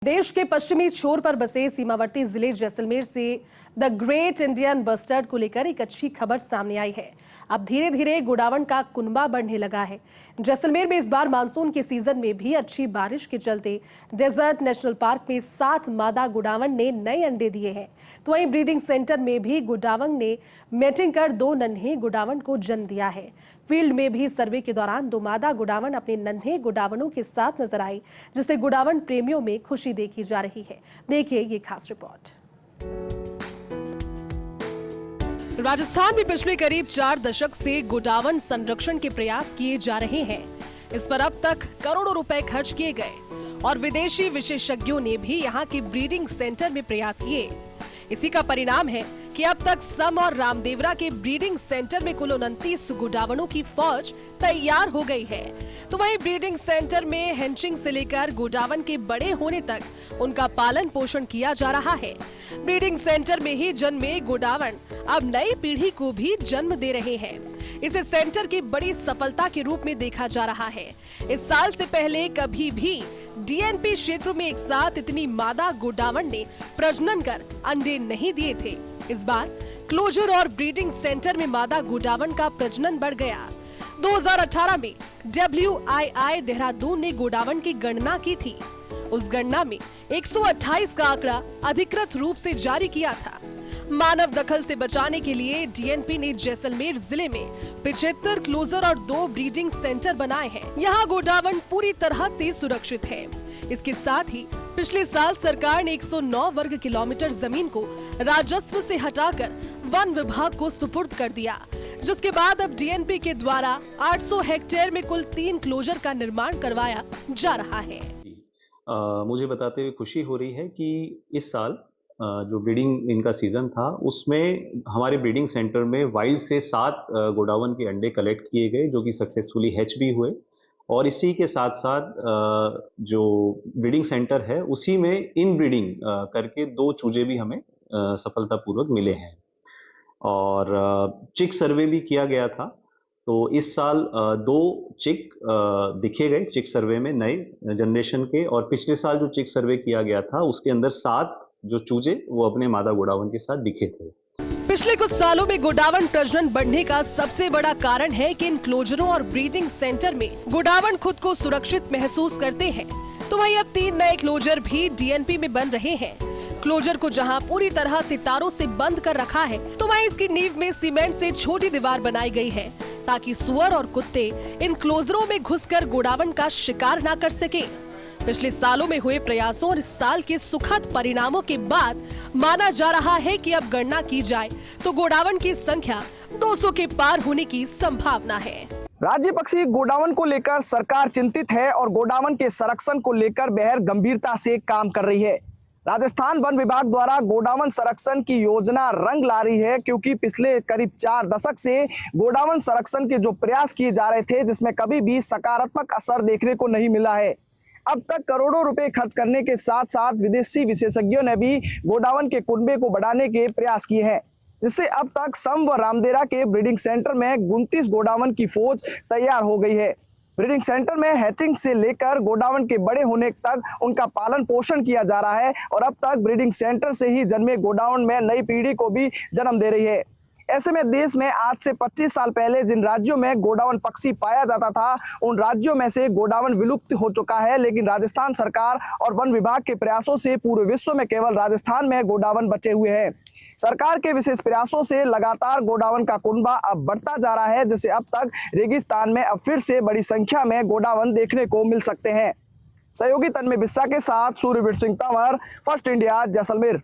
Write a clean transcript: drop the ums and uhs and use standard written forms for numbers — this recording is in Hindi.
देश के पश्चिमी छोर पर बसे सीमावर्ती जिले जैसलमेर से द ग्रेट इंडियन बस्टर्ड को लेकर एक अच्छी खबर सामने आई है। अब धीरे धीरे गोडावण का कुनबा बढ़ने लगा है। जैसलमेर में इस बार मानसून के सीजन में भी अच्छी बारिश के चलते डेजर्ट नेशनल पार्क में 7 मादा गोडावण ने नए अंडे दिए हैं। तो वहीं ब्रीडिंग सेंटर में भी गोडावण ने मैटिंग कर 2 नन्हे गोडावण को जन्म दिया है। फील्ड में भी सर्वे के दौरान 2 मादा गोडावण अपने नन्हे गोडावणों के साथ नजर आई, जिससे गोडावण प्रेमियों में खुशी देखी जा रही है। देखिए ये खास रिपोर्ट। राजस्थान में पिछले करीब 4 दशक से गोडावण संरक्षण के प्रयास किए जा रहे हैं। इस पर अब तक करोड़ों रुपए खर्च किए गए और विदेशी विशेषज्ञों ने भी यहाँ के ब्रीडिंग सेंटर में प्रयास किए। इसी का परिणाम है कि अब तक सम और रामदेवरा के ब्रीडिंग सेंटर में कुल 29 गोडावणों की फौज तैयार हो गई है। तो वहीं ब्रीडिंग सेंटर में हैचिंग से लेकर गोडावण के बड़े होने तक उनका पालन पोषण किया जा रहा है। ब्रीडिंग सेंटर में ही जन्मे गोडावण अब नई पीढ़ी को भी जन्म दे रहे हैं। इसे सेंटर की बड़ी सफलता के रूप में देखा जा रहा है। इस साल से पहले कभी भी डीएनपी क्षेत्र में एक साथ इतनी मादा गोडावण ने प्रजनन कर अंडे नहीं दिए थे। इस बार क्लोजर और ब्रीडिंग सेंटर में मादा गोडावण का प्रजनन बढ़ गया। 2018 में WII देहरादून ने गोडावण की गणना की थी। उस गणना में 128 का आंकड़ा अधिकृत रूप से जारी किया था। मानव दखल से बचाने के लिए डीएनपी ने जैसलमेर जिले में 75 क्लोजर और 2 ब्रीडिंग सेंटर बनाए हैं। यहाँ गोडावण पूरी तरह से सुरक्षित है। इसके साथ ही पिछले साल सरकार ने 109 वर्ग किलोमीटर जमीन को राजस्व से हटाकर वन विभाग को सुपुर्द कर दिया, जिसके बाद अब डीएनपी के द्वारा 800 हेक्टेयर में कुल 3 क्लोजर का निर्माण करवाया जा रहा है। मुझे बताते हुए खुशी हो रही है कि इस साल जो ब्रीडिंग इनका सीजन था उसमें हमारे ब्रीडिंग सेंटर में वाइल्ड से 7 गोडावण के अंडे कलेक्ट किए गए, जो कि सक्सेसफुली हैच भी हुए। और इसी के साथ साथ जो ब्रीडिंग सेंटर है उसी में इन ब्रीडिंग करके 2 चूजे भी हमें सफलतापूर्वक मिले हैं। और चिक सर्वे भी किया गया था। तो इस साल 2 चिक दिखे गए चिक सर्वे में नए जनरेशन के, और पिछले साल जो चिक सर्वे किया गया था उसके अंदर 7 जो चूजे वो अपने मादा गोडावण के साथ दिखे थे। पिछले कुछ सालों में गोडावण प्रजनन बढ़ने का सबसे बड़ा कारण है कि इन क्लोजरों और ब्रीडिंग सेंटर में गोडावण खुद को सुरक्षित महसूस करते हैं। तो वहीं अब 3 नए क्लोजर भी डीएनपी में बन रहे हैं। क्लोजर को जहां पूरी तरह से तारों से बंद कर रखा है, तो वहीं इसकी नींव में सीमेंट से छोटी दीवार बनाई गई है, ताकि सुअर और कुत्ते इन क्लोजरों में घुसकर गोडावण का शिकार न कर सके। पिछले सालों में हुए प्रयासों और इस साल के सुखद परिणामों के बाद माना जा रहा है कि अब गणना की जाए तो गोडावण की संख्या 200 के पार होने की संभावना है। राज्य पक्षी गोडावण को लेकर सरकार चिंतित है और गोडावण के संरक्षण को लेकर बेहद गंभीरता से काम कर रही है। राजस्थान वन विभाग द्वारा गोडावण संरक्षण की योजना रंग ला रही है, क्योंकि पिछले करीब 4 दशक से गोडावण संरक्षण के जो प्रयास किए जा रहे थे, जिसमें कभी भी सकारात्मक असर देखने को नहीं मिला है। अब तक करोड़ों रुपए खर्च करने के साथ साथ विदेशी विशेषज्ञों ने भी गोडावण के कुनबे को बढ़ाने के प्रयास किए हैं, जिससे अब तक सम व रामदेवरा के ब्रीडिंग सेंटर में 29 गोडावण की फौज तैयार हो गई है। ब्रीडिंग सेंटर में हैचिंग से लेकर गोडावण के बड़े होने तक उनका पालन पोषण किया जा रहा है, और अब तक ब्रीडिंग सेंटर से ही जन्मे गोडावण में नई पीढ़ी को भी जन्म दे रही है। ऐसे में देश में आज से 25 साल पहले जिन राज्यों में गोडावण पक्षी पाया जाता था, उन राज्यों में से गोडावण विलुप्त हो चुका है। लेकिन राजस्थान सरकार और वन विभाग के प्रयासों से पूरे विश्व में केवल राजस्थान में गोडावण बचे हुए हैं। सरकार के विशेष प्रयासों से लगातार गोडावण का कुनबा अब बढ़ता जा रहा है, जिससे अब तक रेगिस्तान में अब फिर से बड़ी संख्या में गोडावण देखने को मिल सकते हैं। सहयोगी तन्मय बिस्सा के साथ सूर्यवीर सिंह तंवर, फर्स्ट इंडिया, जैसलमेर।